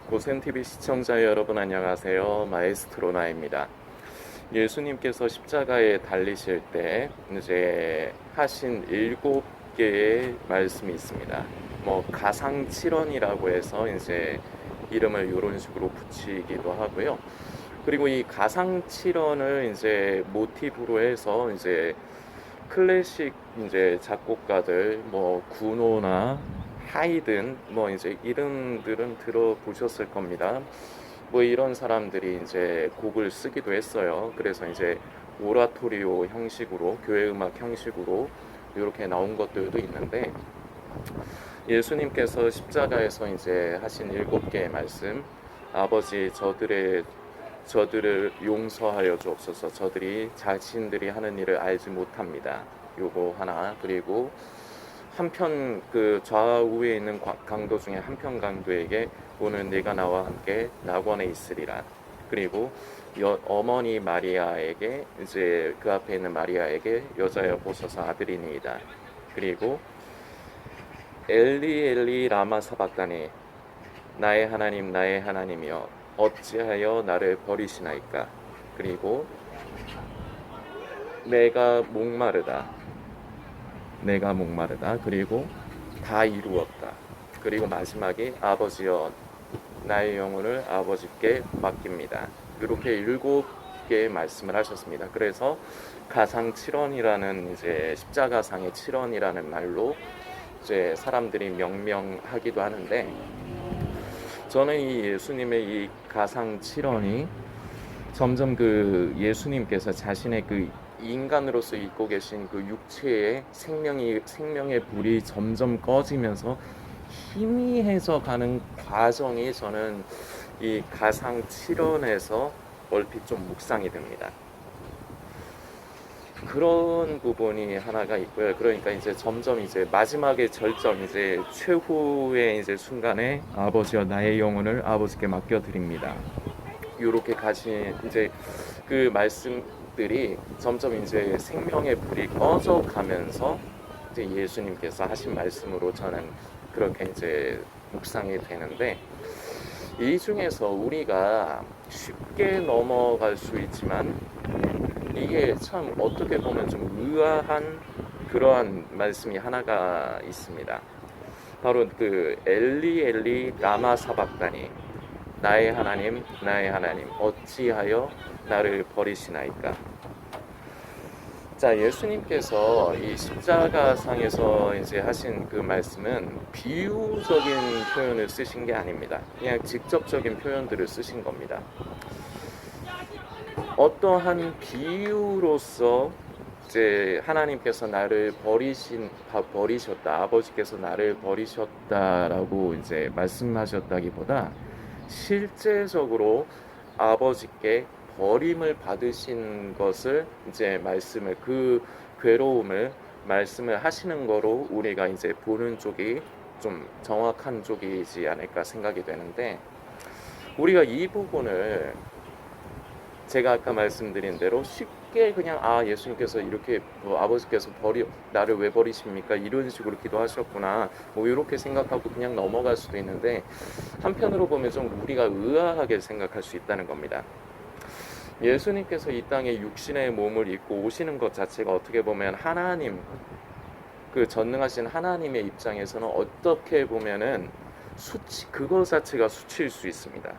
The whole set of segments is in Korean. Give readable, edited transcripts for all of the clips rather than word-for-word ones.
고센TV 시청자 여러분 안녕하세요. 마에스트로나입니다. 예수님께서 십자가에 달리실 때 이제 하신 7개의 말씀이 있습니다. 가상칠언이라고 해서 이제 이름을 이런 식으로 붙이기도 하고요. 그리고 이 가상칠언을 이제 모티브로 해서 이제 클래식 이제 작곡가들 구노나 하이든 이제 이름들은 들어보셨을 겁니다. 이런 사람들이 이제 곡을 쓰기도 했어요. 그래서 이제 오라토리오 형식으로 교회 음악 형식으로 이렇게 나온 것들도 있는데 예수님께서 십자가에서 이제 하신 7개의 말씀, 아버지 저들을 용서하여 주옵소서. 저들이 자신들이 하는 일을 알지 못합니다. 요거 하나. 그리고 한편 그 좌우에 있는 강도 중에 한편 강도에게 오늘 네가 나와 함께 낙원에 있으리라. 그리고 어머니 마리아에게 이제 그 앞에 있는 마리아에게 여자여 보소서 아들이니이다. 그리고 엘리 엘리 라마 사박다니 나의 하나님 나의 하나님이여 어찌하여 나를 버리시나이까. 그리고 내가 목마르다. 그리고 다 이루었다. 그리고 마지막에 아버지여 나의 영혼을 아버지께 맡깁니다. 이렇게 7개의 말씀을 하셨습니다. 그래서 가상칠언이라는 이제 십자가상의 칠언이라는 말로 이제 사람들이 명명하기도 하는데, 저는 이 예수님의 이 가상칠언이 점점 그 예수님께서 자신의 그 인간으로서 입고 계신 그 육체의 생명의 불이 점점 꺼지면서 희미해져 가는 과정이 저는 이 가상칠언에서 얼핏 좀 묵상이 됩니다. 그런 부분이 하나가 있고요. 그러니까 이제 점점 이제 마지막의 절정, 이제 최후의 이제 순간에 아버지여 나의 영혼을 아버지께 맡겨드립니다. 이렇게 가신 이제 그 말씀들이 점점 이제 생명의 불이 꺼져가면서 이제 예수님께서 하신 말씀으로 저는 그렇게 이제 묵상이 되는데, 이 중에서 우리가 쉽게 넘어갈 수 있지만 이게 참 어떻게 보면 좀 의아한 그러한 말씀이 하나가 있습니다. 바로 그 엘리 엘리 라마 사박다니 나의 하나님 어찌하여 나를 버리시나이까. 자, 예수님께서 이 십자가상에서 이제 하신 그 말씀은 비유적인 표현을 쓰신 게 아닙니다. 그냥 직접적인 표현들을 쓰신 겁니다. 어떠한 비유로서 이제 하나님께서 나를 버리셨다, 아버지께서 나를 버리셨다라고 이제 말씀하셨다기보다 실제적으로 아버지께 버림을 받으신 것을 이제 그 괴로움을 말씀을 하시는 거로 우리가 이제 보는 쪽이 좀 정확한 쪽이지 않을까 생각이 되는데, 우리가 이 부분을 제가 아까 말씀드린 대로 쉽게 그냥 예수님께서 이렇게 아버지께서 나를 왜 버리십니까? 이런 식으로 기도하셨구나. 이렇게 생각하고 그냥 넘어갈 수도 있는데, 한편으로 보면 좀 우리가 의아하게 생각할 수 있다는 겁니다. 예수님께서 이 땅에 육신의 몸을 입고 오시는 것 자체가 어떻게 보면 하나님, 그 전능하신 하나님의 입장에서는 어떻게 보면은 그거 자체가 수치일 수 있습니다.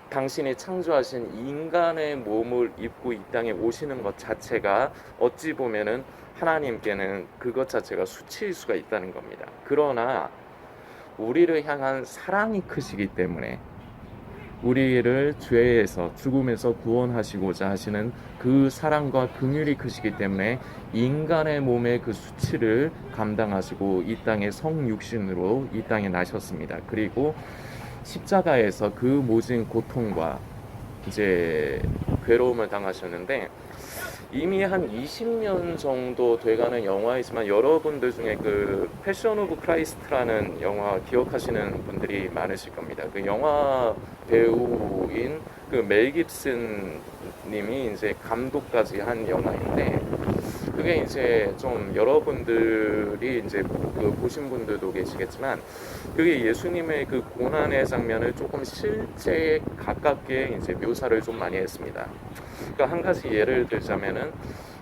당신이 창조하신 인간의 몸을 입고 이 땅에 오시는 것 자체가 어찌 보면은 하나님께는 그것 자체가 수치일 수가 있다는 겁니다. 그러나 우리를 향한 사랑이 크시기 때문에, 우리를 죄에서 죽음에서 구원하시고자 하시는 그 사랑과 긍휼이 크시기 때문에 인간의 몸의 그 수치를 감당하시고 이 땅에 성육신으로 이 땅에 나셨습니다. 그리고 십자가에서 그 모진 고통과 이제 괴로움을 당하셨는데, 이미 한 20년 정도 돼가는 영화이지만 여러분들 중에 그 패션 오브 크라이스트라는 영화 기억하시는 분들이 많으실 겁니다. 그 영화 배우인 그 멜 깁슨 님이 이제 감독까지 한 영화인데, 그게 이제 좀 여러분들이 이제 그 보신 분들도 계시겠지만 그게 예수님의 그 고난의 장면을 조금 실제에 가깝게 이제 묘사를 좀 많이 했습니다. 그러니까 한 가지 예를 들자면은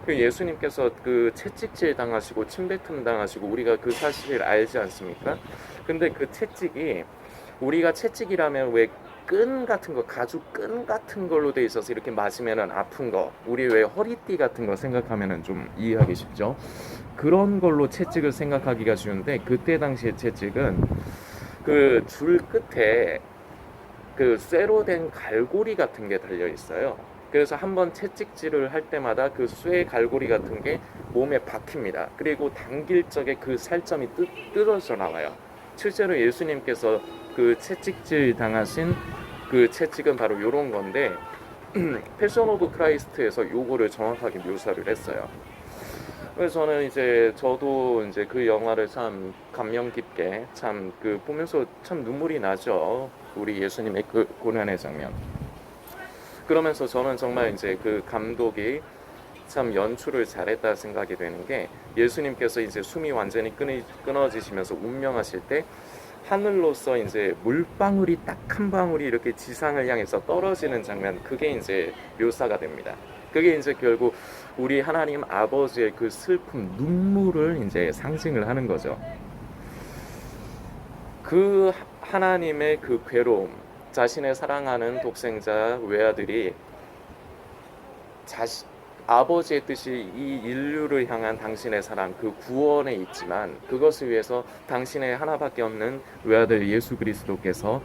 그 예수님께서 그 채찍질 당하시고 침뱉음 당하시고 우리가 그 사실을 알지 않습니까? 근데 그 채찍이 우리가 채찍이라면 왜 끈 같은 거, 가죽 끈 같은 걸로 돼 있어서 이렇게 맞으면은 아픈 거, 우리 왜 허리띠 같은 거 생각하면은 좀 이해하기 쉽죠? 그런 걸로 채찍을 생각하기가 쉬운데 그때 당시의 채찍은 그 줄 끝에 그 쇠로 된 갈고리 같은 게 달려 있어요. 그래서 한번 채찍질을 할 때마다 그 쇠 갈고리 같은 게 몸에 박힙니다. 그리고 당길 적에 그 살점이 뜯어져 나와요. 실제로 예수님께서 그 채찍질 당하신 그 채찍은 바로 이런 건데 패션 오브 크라이스트에서 요거를 정확하게 묘사를 했어요. 그래서 저는 이제 저도 이제 그 영화를 참 감명 깊게 참 그 보면서 참 눈물이 나죠. 우리 예수님의 그 고난의 장면. 그러면서 저는 정말 이제 그 감독이 참 연출을 잘했다 생각이 되는 게 예수님께서 이제 숨이 완전히 끊어지시면서 운명하실 때 하늘로서 이제 물방울이 딱 한 방울이 이렇게 지상을 향해서 떨어지는 장면, 그게 이제 묘사가 됩니다. 그게 이제 결국 우리 하나님 아버지의 그 슬픔, 눈물을 이제 상징을 하는 거죠. 그 하나님의 그 괴로움, 자신의 사랑하는 독생자 외아들이 아버지의 뜻이 이 인류를 향한 당신의 사랑, 그 구원에 있지만 그것을 위해서 당신의 하나밖에 없는 외아들 예수 그리스도께서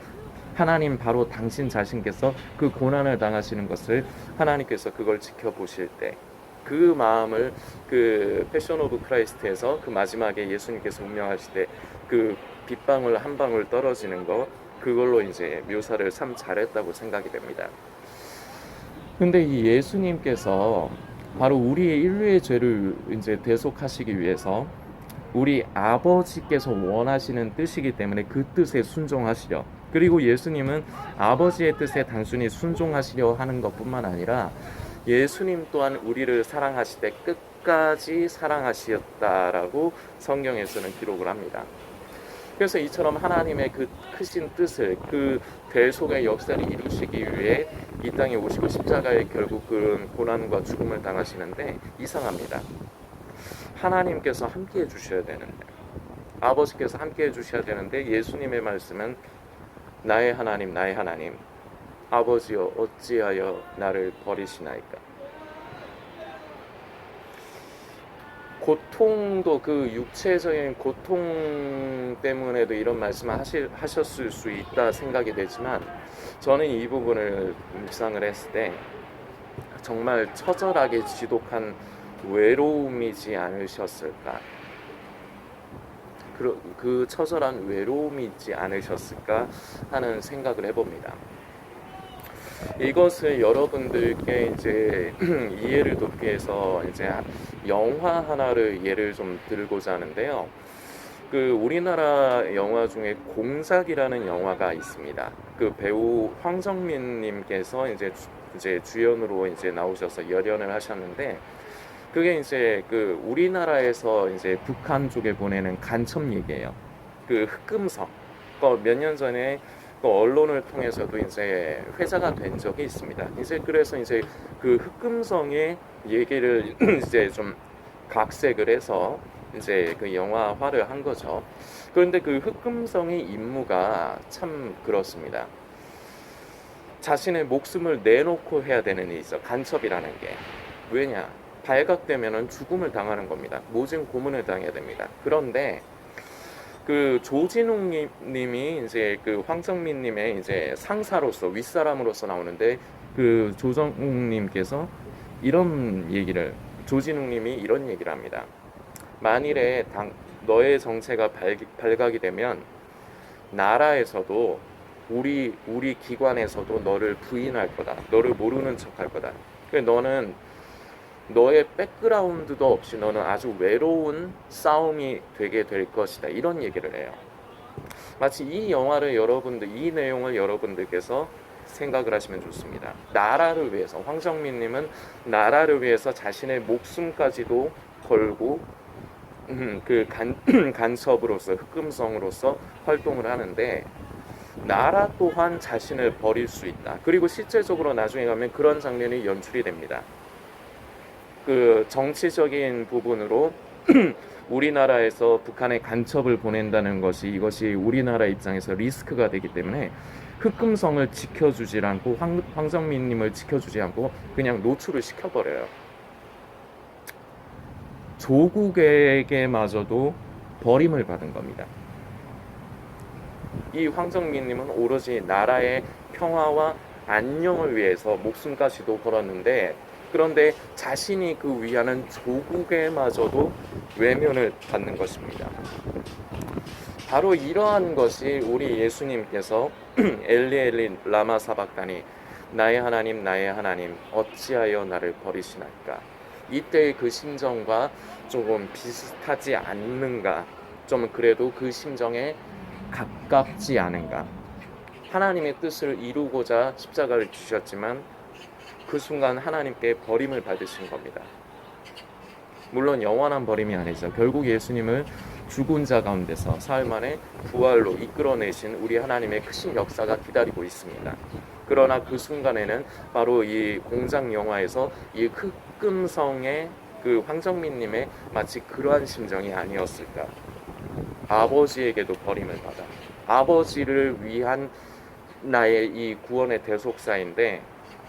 하나님 바로 당신 자신께서 그 고난을 당하시는 것을 하나님께서 그걸 지켜보실 때 그 마음을 그 패션 오브 크라이스트에서 그 마지막에 예수님께서 운명하실 때 그 빗방울 한 방울 떨어지는 거, 그걸로 이제 묘사를 참 잘했다고 생각이 됩니다. 근데 이 예수님께서 바로 우리의 인류의 죄를 이제 대속하시기 위해서 우리 아버지께서 원하시는 뜻이기 때문에 그 뜻에 순종하시려, 그리고 예수님은 아버지의 뜻에 단순히 순종하시려 하는 것뿐만 아니라 예수님 또한 우리를 사랑하시되 끝까지 사랑하시었다라고 성경에서는 기록을 합니다. 그래서 이처럼 하나님의 그 크신 뜻을, 그 대속의 역사를 이루시기 위해 이 땅에 오시고 십자가에 결국 그런 고난과 죽음을 당하시는데 이상합니다. 하나님께서 함께 해주셔야 되는데, 아버지께서 함께 해주셔야 되는데 예수님의 말씀은 나의 하나님 나의 하나님 아버지여 어찌하여 나를 버리시나이까. 고통도, 그 육체적인 고통 때문에도 이런 말씀을 하셨을 수 있다 생각이 되지만 저는 이 부분을 묵상을 했을 때 정말 처절하게 지독한 외로움이지 않으셨을까, 그 처절한 외로움이지 않으셨을까 하는 생각을 해봅니다. 이것을 여러분들께 이제 이해를 돕기 위해서 이제 영화 하나를 예를 좀 들고자 하는데요. 그 우리나라 영화 중에 공작이라는 영화가 있습니다. 그 배우 황정민 님께서 이제 주연으로 이제 나오셔서 열연을 하셨는데, 그게 이제 그 우리나라에서 이제 북한 쪽에 보내는 간첩 얘기예요. 그 흑금성. 몇 년 전에 그 언론을 통해서도 이제 회자가 된 적이 있습니다. 이제 그래서 이제 그 흑금성의 얘기를 이제 좀 각색을 해서 이제 그 영화화를 한 거죠. 그런데 그 흑금성의 임무가 참 그렇습니다. 자신의 목숨을 내놓고 해야 되는 일이죠. 간첩이라는 게. 왜냐? 발각되면은 죽음을 당하는 겁니다. 모진 고문을 당해야 됩니다. 그런데 그 조진웅 님이 이제 그 황정민 님의 이제 상사로서, 윗사람으로서 나오는데, 그 조정웅 님께서 조진웅 님이 이런 얘기를 합니다. 만일에 너의 정체가 발각이 되면 나라에서도 우리 기관에서도 너를 부인할 거다. 너를 모르는 척할 거다. 너는 너의 백그라운드도 없이 너는 아주 외로운 싸움이 되게 될 것이다. 이런 얘기를 해요. 마치 이 내용을 여러분들께서 생각을 하시면 좋습니다. 나라를 위해서, 황정민 님은 나라를 위해서 자신의 목숨까지도 걸고 간첩으로서 흑금성으로서 활동을 하는데 나라 또한 자신을 버릴 수 있다. 그리고 실제적으로 나중에 가면 그런 장면이 연출이 됩니다. 그 정치적인 부분으로 우리나라에서 북한에 간첩을 보낸다는 것이 이것이 우리나라 입장에서 리스크가 되기 때문에 흑금성을 지켜주지 않고 황정민님을 지켜주지 않고 그냥 노출을 시켜버려요. 조국에게마저도 버림을 받은 겁니다. 이 황정민님은 오로지 나라의 평화와 안녕을 위해서 목숨까지도 걸었는데 그런데 자신이 그 위하는 조국에마저도 외면을 받는 것입니다. 바로 이러한 것이 우리 예수님께서 엘리 엘리 라마 사박다니 나의 하나님 어찌하여 나를 버리시나이까 이때의 그 심정과 조금 비슷하지 않는가, 좀 그래도 그 심정에 가깝지 않은가. 하나님의 뜻을 이루고자 십자가를 주셨지만 그 순간 하나님께 버림을 받으신 겁니다. 물론 영원한 버림이 아니죠. 결국 예수님을 죽은 자 가운데서 사흘 만에 부활로 이끌어내신 우리 하나님의 크신 역사가 기다리고 있습니다. 그러나 그 순간에는 바로 이 공장 영화에서 이 흑금성의 그 황정민님의 마치 그러한 심정이 아니었을까. 아버지에게도 버림을 받아 아버지를 위한 나의 이 구원의 대속사인데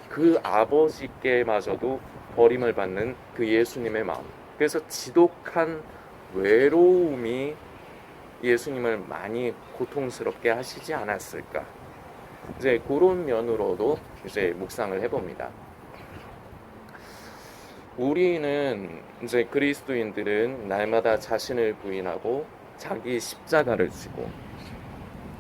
그 아버지께마저도 버림을 받는 그 예수님의 마음. 그래서 지독한 외로움이 예수님을 많이 고통스럽게 하시지 않았을까. 이제 그런 면으로도 이제 묵상을 해봅니다. 우리는 이제 그리스도인들은 날마다 자신을 부인하고 자기 십자가를 지고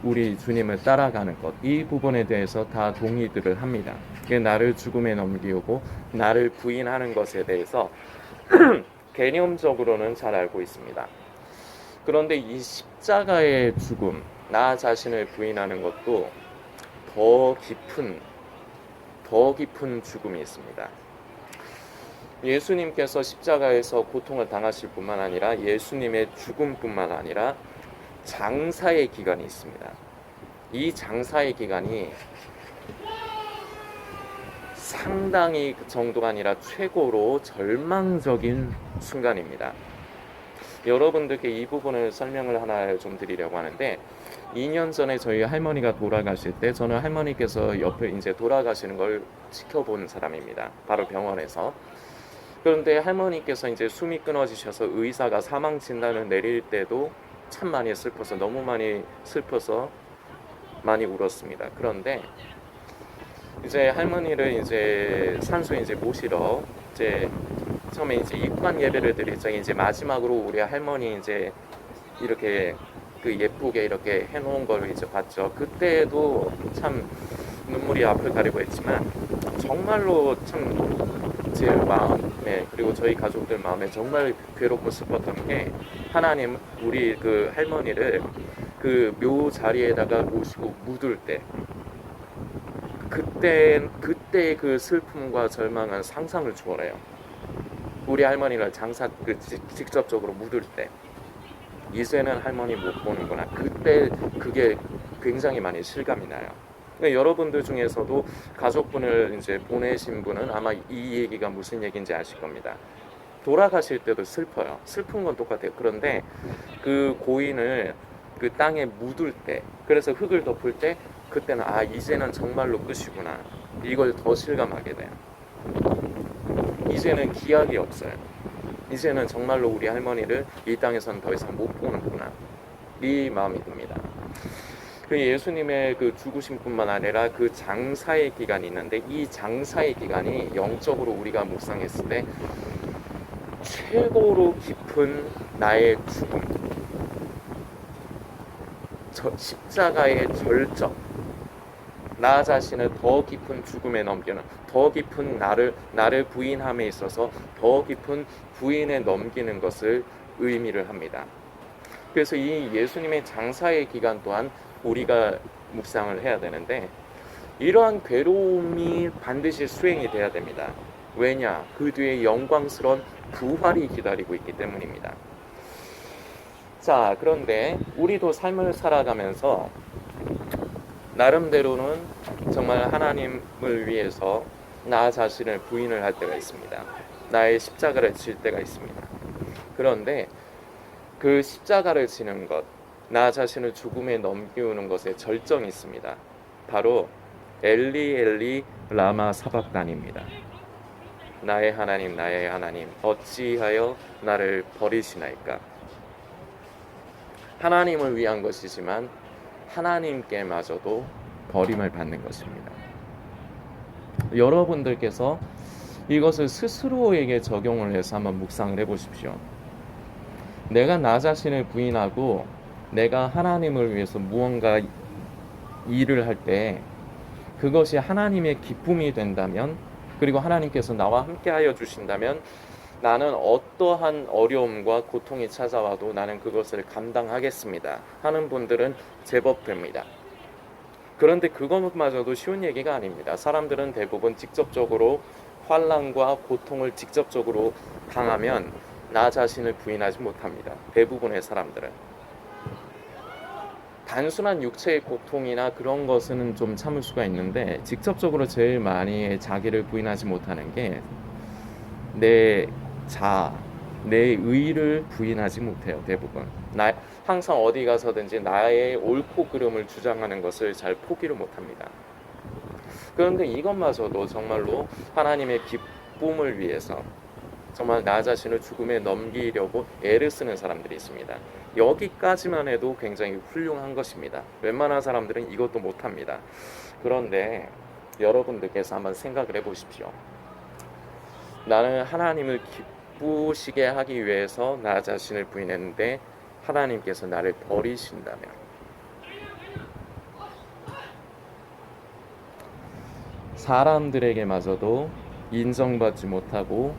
우리 주님을 따라가는 것, 이 부분에 대해서 다 동의들을 합니다. 나를 죽음에 넘기고 나를 부인하는 것에 대해서 개념적으로는 잘 알고 있습니다. 그런데 이 십자가의 죽음, 나 자신을 부인하는 것도 더 깊은 죽음이 있습니다. 예수님께서 십자가에서 고통을 당하실 뿐만 아니라 예수님의 죽음뿐만 아니라 장사의 기간이 있습니다. 이 장사의 기간이 상당히 그 정도가 아니라 최고로 절망적인 순간입니다. 여러분들께 이 부분을 설명을 하나 좀 드리려고 하는데 2년 전에 저희 할머니가 돌아가실 때 저는 할머니께서 옆에 이제 돌아가시는 걸 지켜본 사람입니다. 바로 병원에서. 그런데 할머니께서 이제 숨이 끊어지셔서 의사가 사망 진단을 내릴 때도 참 많이 슬퍼서 너무 많이 슬퍼서 많이 울었습니다. 그런데 이제 할머니를 이제 산소에 이제 모시러 이제 처음에 이제 입관 예배를 드릴 적에 이제 마지막으로 우리 할머니 이제 이렇게 그 예쁘게 이렇게 해놓은 걸 이제 봤죠. 그때도 참 눈물이 앞을 가리고 했지만 정말로 참 제 마음에 그리고 저희 가족들 마음에 정말 괴롭고 슬펐던 게 하나님 우리 그 할머니를 그 묘 자리에다가 모시고 묻을 때 그때 그 슬픔과 절망은 상상을 초월해요. 우리 할머니를 직접적으로 묻을 때 이제는 할머니 못 보는구나. 그때 그게 굉장히 많이 실감이 나요. 그러니까 여러분들 중에서도 가족분을 이제 보내신 분은 아마 이 얘기가 무슨 얘기인지 아실 겁니다. 돌아가실 때도 슬퍼요. 슬픈 건 똑같아요. 그런데 그 고인을 그 땅에 묻을 때, 그래서 흙을 덮을 때 그때는 이제는 정말로 끝이구나. 이걸 더 실감하게 돼요. 이제는 기약이 없어요. 이제는 정말로 우리 할머니를 이 땅에서는 더 이상 못 보는구나. 이 마음이 듭니다. 그 예수님의 그 죽으심뿐만 아니라 그 장사의 기간이 있는데 이 장사의 기간이 영적으로 우리가 묵상했을 때 최고로 깊은 나의 죽음, 십자가의 절정, 나 자신을 더 깊은 죽음에 넘기는, 더 깊은 나를 부인함에 있어서 더 깊은 부인에 넘기는 것을 의미를 합니다. 그래서 이 예수님의 장사의 기간 또한 우리가 묵상을 해야 되는데 이러한 괴로움이 반드시 수행이 돼야 됩니다. 왜냐? 그 뒤에 영광스러운 부활이 기다리고 있기 때문입니다. 자, 그런데 우리도 삶을 살아가면서 나름대로는 정말 하나님을 위해서 나 자신을 부인을 할 때가 있습니다. 나의 십자가를 질 때가 있습니다. 그런데 그 십자가를 지는 것, 나 자신을 죽음에 넘기우는 것에 절정이 있습니다. 바로 엘리 엘리 라마 사박단입니다. 나의 하나님 어찌하여 나를 버리시나이까. 하나님을 위한 것이지만 하나님께마저도 버림을 받는 것입니다. 여러분들께서 이것을 스스로에게 적용을 해서 한번 묵상을 해보십시오. 내가 나 자신을 부인하고 내가 하나님을 위해서 무언가 일을 할 때 그것이 하나님의 기쁨이 된다면, 그리고 하나님께서 나와 함께하여 주신다면 나는 어떠한 어려움과 고통이 찾아와도 나는 그것을 감당하겠습니다 하는 분들은 제법 됩니다. 그런데 그것마저도 쉬운 얘기가 아닙니다. 사람들은 대부분 직접적으로 환난과 고통을 직접적으로 당하면 나 자신을 부인하지 못합니다. 대부분의 사람들은 단순한 육체의 고통이나 그런 것은 좀 참을 수가 있는데, 직접적으로 제일 많이 자기를 부인하지 못하는 게 내 내 의를 부인하지 못해요. 대부분 항상 어디 가서든지 나의 옳고 그름을 주장하는 것을 잘 포기를 못합니다. 그런데 이것마저도 정말로 하나님의 기쁨을 위해서 정말 나 자신을 죽음에 넘기려고 애를 쓰는 사람들이 있습니다. 여기까지만 해도 굉장히 훌륭한 것입니다. 웬만한 사람들은 이것도 못합니다. 그런데 여러분들께서 한번 생각을 해보십시오. 나는 하나님을 기쁘시게 하기 위해서 나 자신을 부인했는데 하나님께서 나를 버리신다면, 사람들에게마저도 인정받지 못하고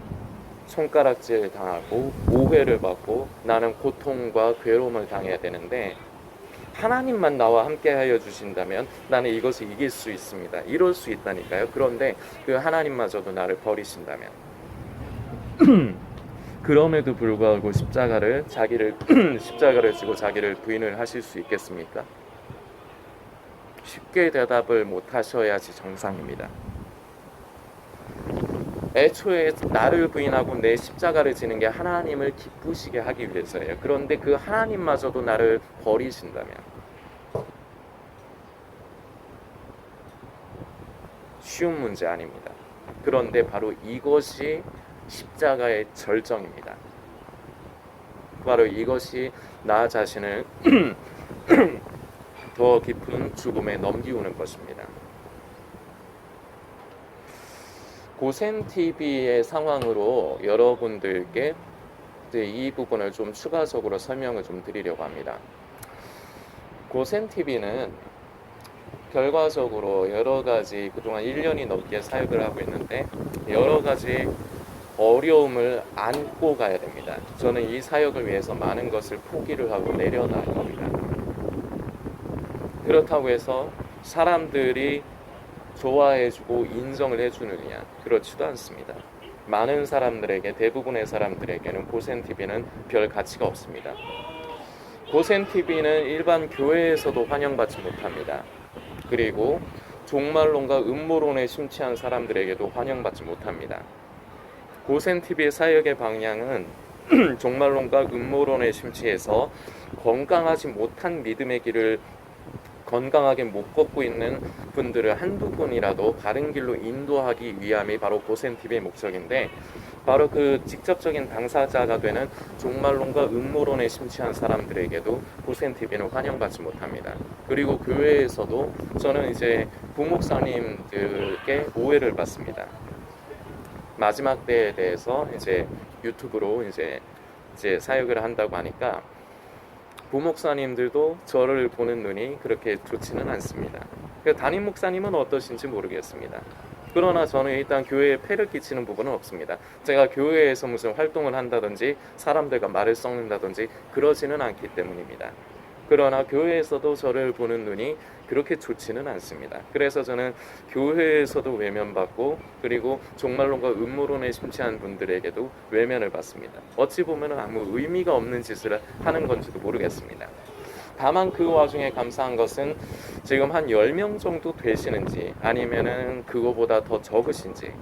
손가락질 당하고 오해를 받고 나는 고통과 괴로움을 당해야 되는데 하나님만 나와 함께 하여 주신다면 나는 이것을 이길 수 있습니다. 이럴 수 있다니까요. 그런데 그 하나님마저도 나를 버리신다면 그럼에도 불구하고 십자가를 지고 자기를 부인을 하실 수 있겠습니까? 쉽게 대답을 못 하셔야지 정상입니다. 애초에 나를 부인하고 내 십자가를 지는 게 하나님을 기쁘시게 하기 위해서예요. 그런데 그 하나님마저도 나를 버리신다면 쉬운 문제 아닙니다. 그런데 바로 이것이 십자가의 절정입니다. 바로 이것이 나 자신을 더 깊은 죽음에 넘기우는 것입니다. 고센TV의 상황으로 여러분들께 이 부분을 좀 추가적으로 설명을 좀 드리려고 합니다. 고센TV는 결과적으로 여러 가지 그동안 1년이 넘게 사역을 하고 있는데 여러 가지 어려움을 안고 가야 됩니다. 저는 이 사역을 위해서 많은 것을 포기를 하고 내려놔야 합니다. 그렇다고 해서 사람들이 좋아해주고 인정을 해주느냐? 그렇지도 않습니다. 많은 사람들에게, 대부분의 사람들에게는 고센TV는 별 가치가 없습니다. 고센TV는 일반 교회에서도 환영받지 못합니다. 그리고 종말론과 음모론에 심취한 사람들에게도 환영받지 못합니다. 고센TV의 사역의 방향은 종말론과 음모론에 심취해서 건강하지 못한 믿음의 길을 건강하게 못 걷고 있는 분들을 한두 분이라도 바른 길로 인도하기 위함이 바로 고센TV의 목적인데, 바로 그 직접적인 당사자가 되는 종말론과 음모론에 심취한 사람들에게도 고센TV는 환영받지 못합니다. 그리고 교회에서도 저는 이제 부목사님들께 오해를 받습니다. 마지막 때에 대해서 이제 유튜브로 이제 사역을 한다고 하니까 부목사님들도 저를 보는 눈이 그렇게 좋지는 않습니다. 담임 목사님은 어떠신지 모르겠습니다. 그러나 저는 일단 교회에 폐를 끼치는 부분은 없습니다. 제가 교회에서 무슨 활동을 한다든지 사람들과 말을 섞는다든지 그러지는 않기 때문입니다. 그러나 교회에서도 저를 보는 눈이 그렇게 좋지는 않습니다. 그래서 저는 교회에서도 외면받고, 그리고 종말론과 음모론에 심취한 분들에게도 외면을 받습니다. 어찌 보면 아무 의미가 없는 짓을 하는 건지도 모르겠습니다. 다만 그 와중에 감사한 것은 지금 한 10명 정도 되시는지, 아니면은 그거보다 더 적으신지,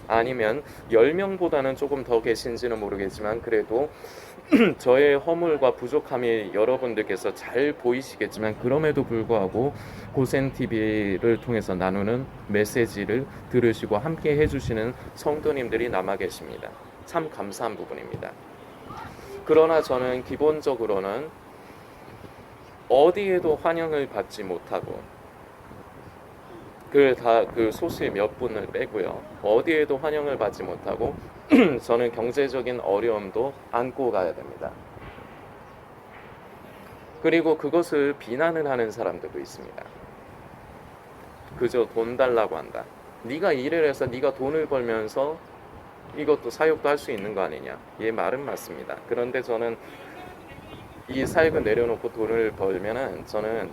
아니면 10명보다는 조금 더 계신지는 모르겠지만, 그래도 저의 허물과 부족함이 여러분들께서 잘 보이시겠지만, 그럼에도 불구하고 고센TV를 통해서 나누는 메시지를 들으시고 함께 해주시는 성도님들이 남아 계십니다. 참 감사한 부분입니다. 그러나 저는 기본적으로는 어디에도 환영을 받지 못하고, 그 소수의 몇 분을 빼고요, 어디에도 환영을 받지 못하고 저는 경제적인 어려움도 안고 가야 됩니다. 그리고 그것을 비난을 하는 사람들도 있습니다. 그저 돈 달라고 한다. 네가 일을 해서 네가 돈을 벌면서 이것도 사역도 할 수 있는 거 아니냐. 이 말은 맞습니다. 그런데 저는 이 사역을 내려놓고 돈을 벌면은 저는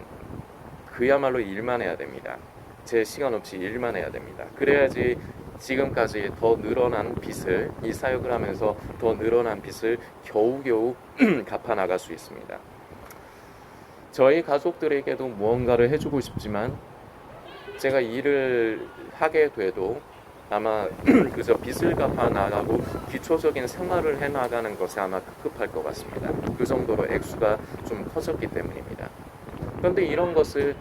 그야말로 일만 해야 됩니다. 제 시간 없이 일만 해야 됩니다. 그래야지 지금까지 더 늘어난 빚을, 이 사역을 하면서 더 늘어난 빚을 겨우겨우 갚아 나갈 수 있습니다. 저희 가족들에게도 무언가를 해주고 싶지만, 제가 일을 하게 돼도 아마 그저 빚을 갚아 나가고 기초적인 생활을 해 나가는 것에 아마 급급할 것 같습니다. 그 정도로 액수가 좀 커졌기 때문입니다. 그런데 이런 것을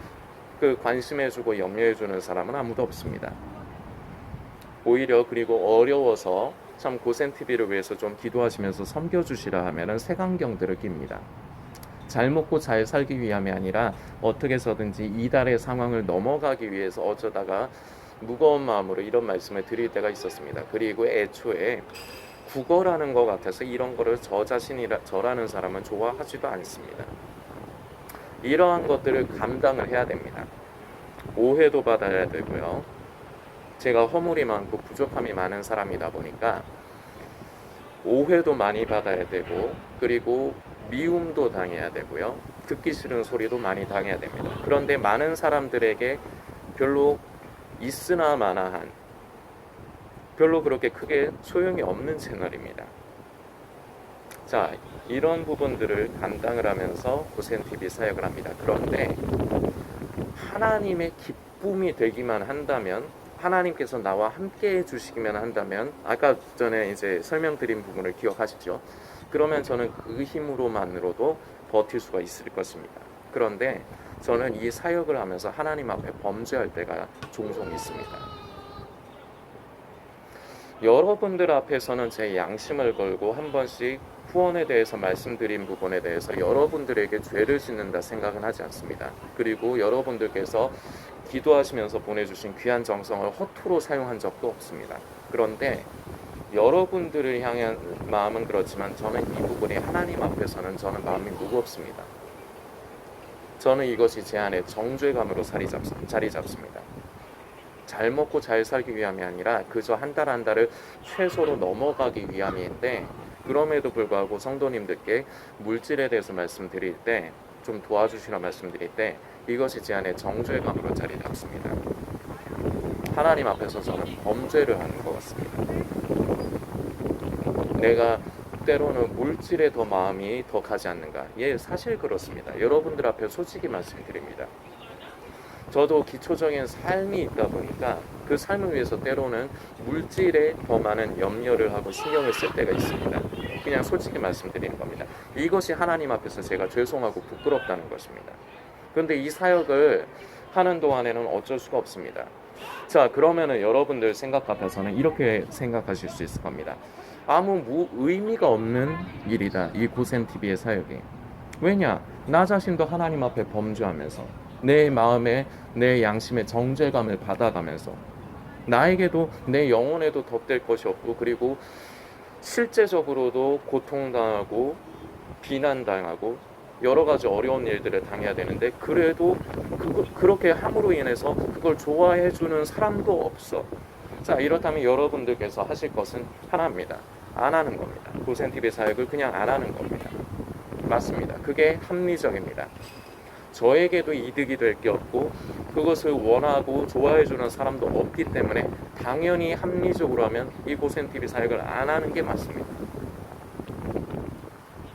관심해주고 염려해주는 사람은 아무도 없습니다. 오히려 그리고 어려워서 참 고센TV를 위해서 좀 기도하시면서 섬겨주시라 하면은 색안경들을 낍니다. 잘 먹고 잘 살기 위함이 아니라 어떻게 해서든지 이달의 상황을 넘어가기 위해서 어쩌다가 무거운 마음으로 이런 말씀을 드릴 때가 있었습니다. 그리고 애초에 국어라는 것 같아서 이런 거를 저라는 사람은 좋아하지도 않습니다. 이러한 것들을 감당을 해야 됩니다. 오해도 받아야 되고요. 제가 허물이 많고 부족함이 많은 사람이다 보니까 오해도 많이 받아야 되고, 그리고 미움도 당해야 되고요. 듣기 싫은 소리도 많이 당해야 됩니다. 그런데 많은 사람들에게 별로 있으나 마나한, 별로 그렇게 크게 소용이 없는 채널입니다. 자, 이런 부분들을 감당을 하면서 고센TV 사역을 합니다. 그런데 하나님의 기쁨이 되기만 한다면, 하나님께서 나와 함께 해주시기만 한다면, 아까 전에 이제 설명드린 부분을 기억하시죠? 그러면 저는 그 힘으로만으로도 버틸 수가 있을 것입니다. 그런데 저는 이 사역을 하면서 하나님 앞에 범죄할 때가 종종 있습니다. 여러분들 앞에서는 제 양심을 걸고 한 번씩 후원에 대해서 말씀드린 부분에 대해서 여러분들에게 죄를 짓는다 생각은 하지 않습니다. 그리고 여러분들께서 기도하시면서 보내주신 귀한 정성을 허투루 사용한 적도 없습니다. 그런데 여러분들을 향한 마음은 그렇지만 저는 이 부분이 하나님 앞에서는 저는 마음이 무겁습니다. 저는 이것이 제 안에 정죄감으로 자리 잡습니다. 잘 먹고 잘 살기 위함이 아니라 그저 한 달 한 달을 최소로 넘어가기 위함인데, 그럼에도 불구하고 성도님들께 물질에 대해서 말씀드릴 때, 좀 도와주시라 말씀드릴 때 이것이 제 안에 정죄감으로 자리 잡습니다. 하나님 앞에서 저는 범죄를 하는 것 같습니다. 내가 때로는 물질에 더 마음이 더 가지 않는가? 예, 사실 그렇습니다. 여러분들 앞에 솔직히 말씀드립니다. 저도 기초적인 삶이 있다 보니까 그 삶을 위해서 때로는 물질에 더 많은 염려를 하고 신경을 쓸 때가 있습니다. 그냥 솔직히 말씀드리는 겁니다. 이것이 하나님 앞에서 제가 죄송하고 부끄럽다는 것입니다. 그런데 이 사역을 하는 동안에는 어쩔 수가 없습니다. 자, 그러면은 여러분들 생각 같아서는 이렇게 생각하실 수 있을 겁니다. 아무 의미가 없는 일이다, 이 고센TV의 사역이. 왜냐? 나 자신도 하나님 앞에 범죄하면서 내 마음에, 내 양심의 정죄감을 받아가면서 나에게도 내 영혼에도 덧댈 것이 없고, 그리고 실제적으로도 고통당하고 비난당하고 여러 가지 어려운 일들을 당해야 되는데, 그래도 그렇게 함으로 인해서 그걸 좋아해 주는 사람도 없어. 자, 이렇다면 여러분들께서 하실 것은 하나입니다. 안 하는 겁니다. 고센TV 사역을 그냥 안 하는 겁니다. 맞습니다. 그게 합리적입니다. 저에게도 이득이 될 게 없고 그것을 원하고 좋아해주는 사람도 없기 때문에 당연히 합리적으로 하면 이 고센TV 사역을 안 하는 게 맞습니다.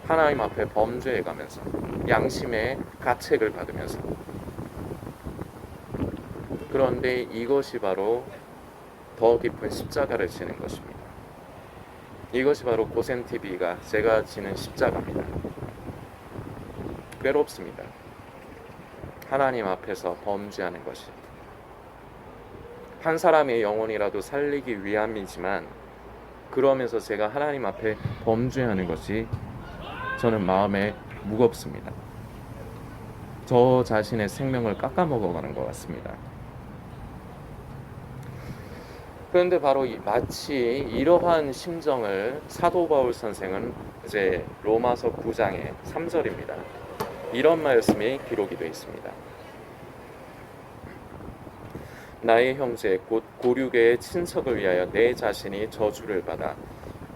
하나님 앞에 범죄해가면서 양심의 가책을 받으면서. 그런데 이것이 바로 더 깊은 십자가를 지는 것입니다. 이것이 바로 고센TV가 제가 지는 십자가입니다. 괴롭습니다. 하나님 앞에서 범죄하는 것이 한 사람의 영혼이라도 살리기 위함이지만 그러면서 제가 하나님 앞에 범죄하는 것이 저는 마음에 무겁습니다. 저 자신의 생명을 깎아먹어가는 것 같습니다. 그런데 바로 마치 이러한 심정을 사도 바울 선생은 이제 로마서 9장의 3절입니다. 이런 말씀이 기록이 되어 있습니다. 나의 형제 곧 고류계의 친척을 위하여 내 자신이 저주를 받아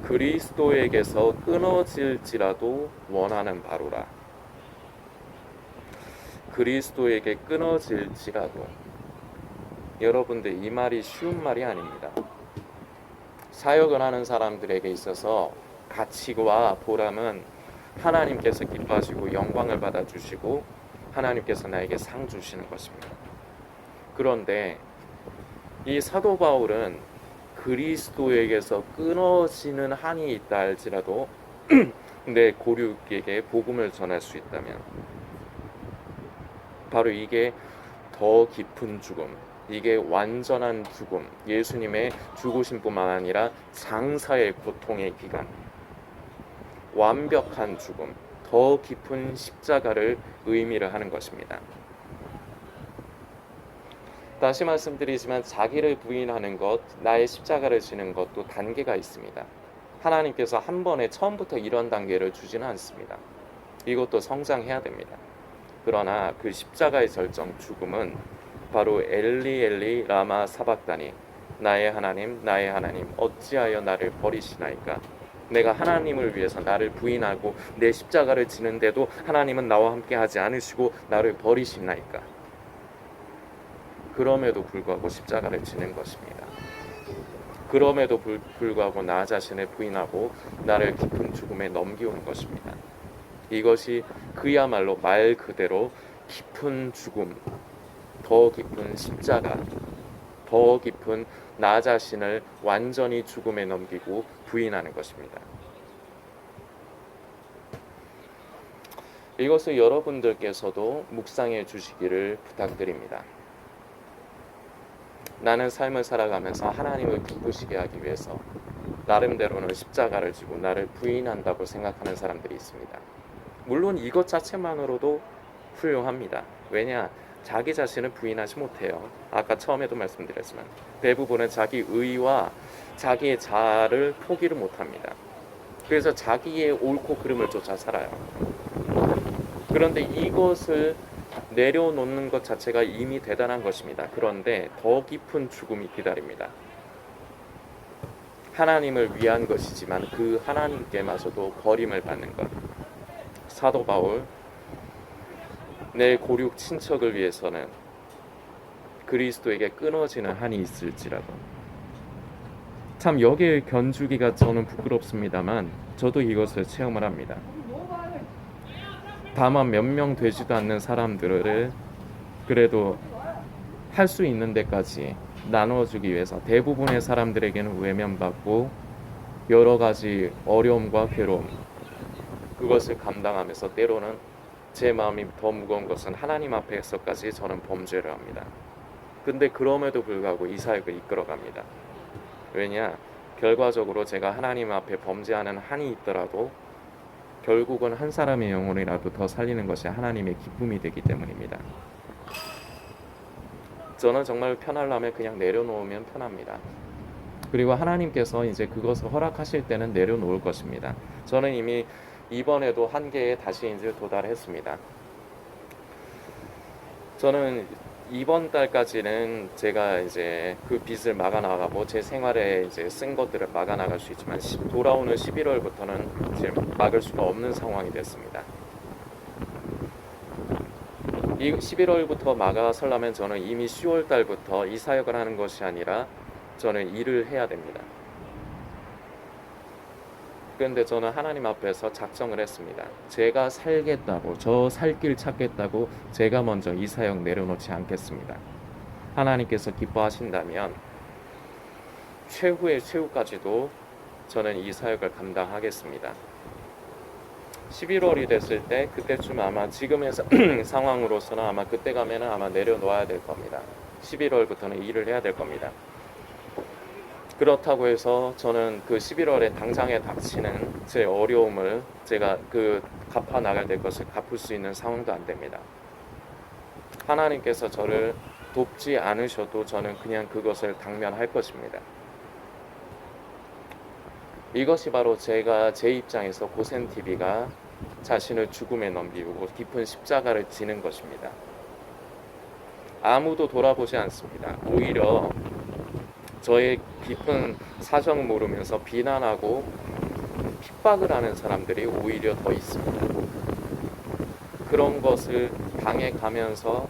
그리스도에게서 끊어질지라도 원하는 바로라. 그리스도에게 끊어질지라도. 여러분들, 이 말이 쉬운 말이 아닙니다. 사역을 하는 사람들에게 있어서 가치와 보람은 하나님께서 기뻐하시고 영광을 받아주시고 하나님께서 나에게 상 주시는 것입니다. 그런데 이 사도 바울은 그리스도에게서 끊어지는 한이 있다 할지라도 내 고륙에게 복음을 전할 수 있다면 바로 이게 더 깊은 죽음, 이게 완전한 죽음, 예수님의 죽으심뿐만 아니라 장사의 고통의 기간, 완벽한 죽음, 더 깊은 십자가를 의미를 하는 것입니다. 다시 말씀드리지만 자기를 부인하는 것, 나의 십자가를 지는 것도 단계가 있습니다. 하나님께서 한 번에 처음부터 이런 단계를 주지는 않습니다. 이것도 성장해야 됩니다. 그러나 그 십자가의 절정, 죽음은 바로 엘리 엘리 라마 사박다니, 나의 하나님 어찌하여 나를 버리시나이까. 내가 하나님을 위해서 나를 부인하고 내 십자가를 지는데도 하나님은 나와 함께 하지 않으시고 나를 버리시나이까. 그럼에도 불구하고 십자가를 지는 것입니다. 그럼에도 불구하고 나 자신을 부인하고 나를 깊은 죽음에 넘기는 것입니다. 이것이 그야말로 말 그대로 깊은 죽음, 더 깊은 십자가, 더 깊은 나 자신을 완전히 죽음에 넘기고 부인하는 것입니다. 이것을 여러분들께서도 묵상해 주시기를 부탁드립니다. 나는 삶을 살아가면서 하나님을 기쁘시게 하기 위해서 나름대로는 십자가를 지고 나를 부인한다고 생각하는 사람들이 있습니다. 물론 이것 자체만으로도 훌륭합니다. 왜냐? 자기 자신을 부인하지 못해요. 아까 처음에도 말씀드렸지만 대부분은 자기 의와 자기의 자아를 포기를 못합니다. 그래서 자기의 옳고 그름을 쫓아 살아요. 그런데 이것을 내려놓는 것 자체가 이미 대단한 것입니다. 그런데 더 깊은 죽음이 기다립니다. 하나님을 위한 것이지만 그 하나님께마저도 버림을 받는 것. 사도 바울, 내 고륙 친척을 위해서는 그리스도에게 끊어지는 한이 있을지라도. 참 여기에 견주기가 저는 부끄럽습니다만 저도 이것을 체험을 합니다. 다만 몇 명 되지도 않는 사람들을 그래도 할 수 있는 데까지 나눠주기 위해서 대부분의 사람들에게는 외면받고 여러 가지 어려움과 괴로움, 그것을 감당하면서 때로는 제 마음이 더 무거운 것은 하나님 앞에서까지 저는 범죄를 합니다. 근데 그럼에도 불구하고 이 사역을 이끌어갑니다. 왜냐? 결과적으로 제가 하나님 앞에 범죄하는 한이 있더라도 결국은 한 사람의 영혼이라도 더 살리는 것이 하나님의 기쁨이 되기 때문입니다. 저는 정말 편하려면 그냥 내려놓으면 편합니다. 그리고 하나님께서 이제 그것을 허락하실 때는 내려놓을 것입니다. 저는 이미 이번에도 한계에 다시 이제 도달했습니다. 저는 이번 달까지는 제가 이제 그 빚을 막아 나가고 제 생활에 이제 쓴 것들을 막아 나갈 수 있지만 돌아오는 11월부터는 이제 막을 수가 없는 상황이 됐습니다. 이 이 11월부터 마가 설라면 저는 이미 10월 달부터 이 사역을 하는 것이 아니라 저는 일을 해야 됩니다. 그런데 저는 하나님 앞에서 작정을 했습니다. 제가 살겠다고, 저 살 길 찾겠다고 제가 먼저 이 사역 내려놓지 않겠습니다. 하나님께서 기뻐하신다면 최후의 최후까지도 저는 이 사역을 감당하겠습니다. 11월이 됐을 때 그때쯤 아마 지금의 상황으로서는 아마 그때 가면은 아마 내려놓아야 될 겁니다. 11월부터는 일을 해야 될 겁니다. 그렇다고 해서 저는 그 11월에 당장에 닥치는 제 어려움을 제가 갚아 나가야 될 것을 갚을 수 있는 상황도 안 됩니다. 하나님께서 저를 돕지 않으셔도 저는 그냥 그것을 당면할 것입니다. 이것이 바로 제가 제 입장에서 고센TV가 자신을 죽음에 넘기고 깊은 십자가를 지는 것입니다. 아무도 돌아보지 않습니다. 오히려 저의 깊은 사정을 모르면서 비난하고 핍박을 하는 사람들이 오히려 더 있습니다. 그런 것을 당해가면서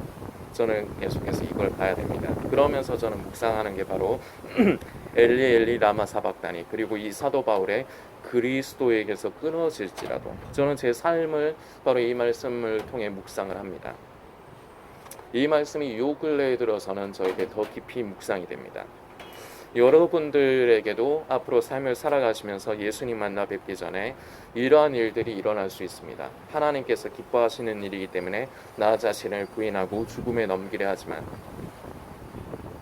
저는 계속해서 이걸 봐야 됩니다. 그러면서 저는 묵상하는 게 바로 엘리 엘리 라마 사박다니, 그리고 이 사도 바울의 그리스도에게서 끊어질지라도, 저는 제 삶을 바로 이 말씀을 통해 묵상을 합니다. 이 말씀이 요 근래에 들어서는 저에게 더 깊이 묵상이 됩니다. 여러분들에게도 앞으로 삶을 살아가시면서 예수님 만나 뵙기 전에 이러한 일들이 일어날 수 있습니다. 하나님께서 기뻐하시는 일이기 때문에 나 자신을 부인하고 죽음에 넘기려 하지만,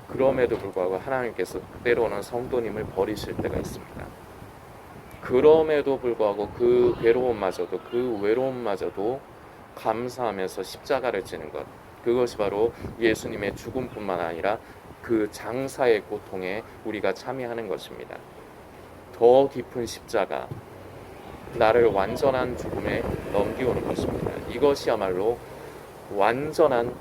그럼에도 불구하고 하나님께서 때로는 성도님을 버리실 때가 있습니다. 그럼에도 불구하고 그 괴로움마저도, 그 외로움마저도 감사하면서 십자가를 지는 것, 그것이 바로 예수님의 죽음뿐만 아니라 그 장사의 고통에 우리가 참여하는 것입니다. 더 깊은 십자가, 나를 완전한 죽음에 넘기오는 것입니다. 이것이야말로 완전한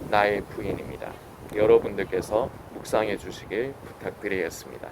나의 부인입니다. 여러분들께서 묵상해 주시길 부탁드리겠습니다.